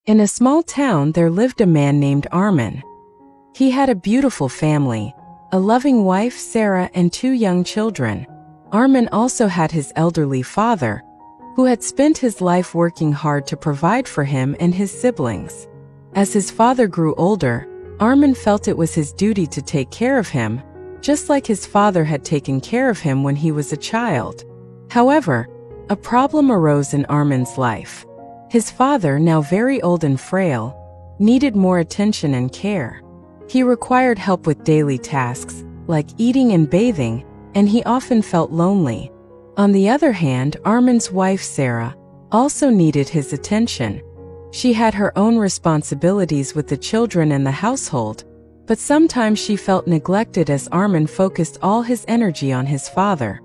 In a small town there lived a man named Armin. He had a beautiful family, a loving wife, Sarah, and 2 young children. Armin also had his elderly father, who had spent his life working hard to provide for him and his siblings. As his father grew older, Armin felt it was his duty to take care of him, just like his father had taken care of him when he was a child. However, a problem arose in Armin's life. His father, now very old and frail, needed more attention and care. He required help with daily tasks, like eating and bathing, and he often felt lonely. On the other hand, Armin's wife, Sarah, also needed his attention. She had her own responsibilities with the children and the household, but sometimes she felt neglected as Armin focused all his energy on his father.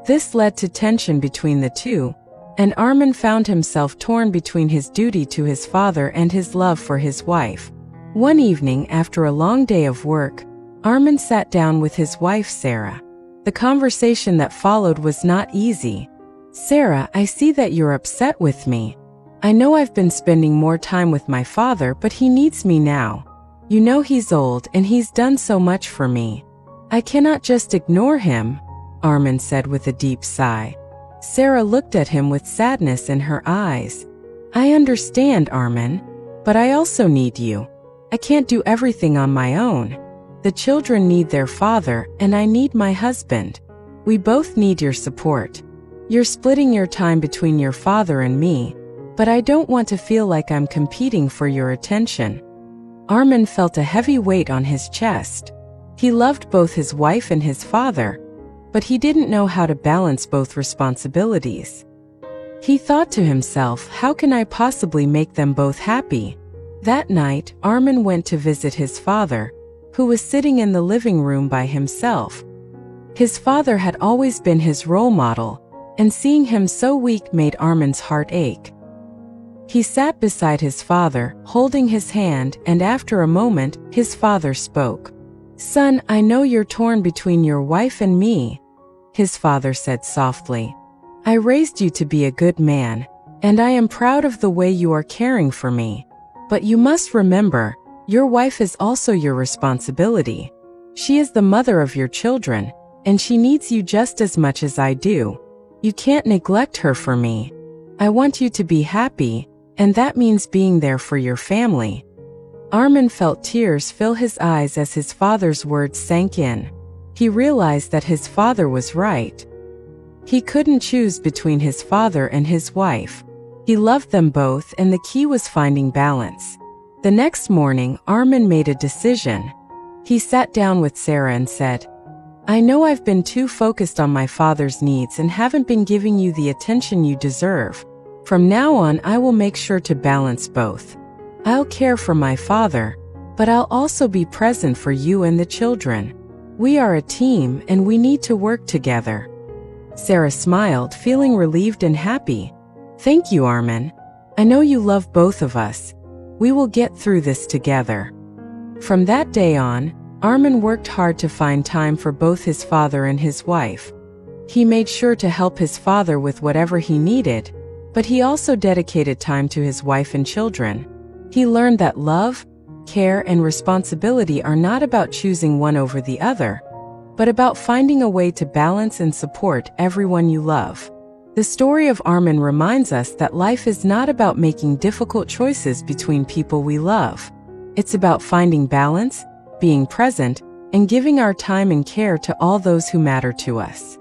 This led to tension between the two, and Armin found himself torn between his duty to his father and his love for his wife. One evening, after a long day of work, Armin sat down with his wife, Sarah. The conversation that followed was not easy. "Sarah, I see that you're upset with me. I know I've been spending more time with my father, but he needs me now. You know he's old and he's done so much for me. I cannot just ignore him," Armin said with a deep sigh. Sarah looked at him with sadness in her eyes. "I understand, Armin, but I also need you. I can't do everything on my own. The children need their father, and I need my husband. We both need your support. You're splitting your time between your father and me, but I don't want to feel like I'm competing for your attention." Armin felt a heavy weight on his chest. He loved both his wife and his father, but he didn't know how to balance both responsibilities. He thought to himself, how can I possibly make them both happy? That night, Armin went to visit his father, who was sitting in the living room by himself. His father had always been his role model, and seeing him so weak made Armin's heart ache. He sat beside his father, holding his hand, and after a moment, his father spoke. "Son, I know you're torn between your wife and me," his father said softly. "I raised you to be a good man, and I am proud of the way you are caring for me. But you must remember, your wife is also your responsibility. She is the mother of your children, and she needs you just as much as I do. You can't neglect her for me. I want you to be happy, and that means being there for your family." Armin felt tears fill his eyes as his father's words sank in. He realized that his father was right. He couldn't choose between his father and his wife. He loved them both, and the key was finding balance. The next morning, Armin made a decision. He sat down with Sarah and said, "I know I've been too focused on my father's needs and haven't been giving you the attention you deserve. From now on, I will make sure to balance both. I'll care for my father, but I'll also be present for you and the children. We are a team and we need to work together." Sarah smiled, feeling relieved and happy. "Thank you, Armin. I know you love both of us. We will get through this together." From that day on, Armin worked hard to find time for both his father and his wife. He made sure to help his father with whatever he needed, but he also dedicated time to his wife and children. He learned that love, care, and responsibility are not about choosing one over the other, but about finding a way to balance and support everyone you love. The story of Armin reminds us that life is not about making difficult choices between people we love. It's about finding balance, being present, and giving our time and care to all those who matter to us.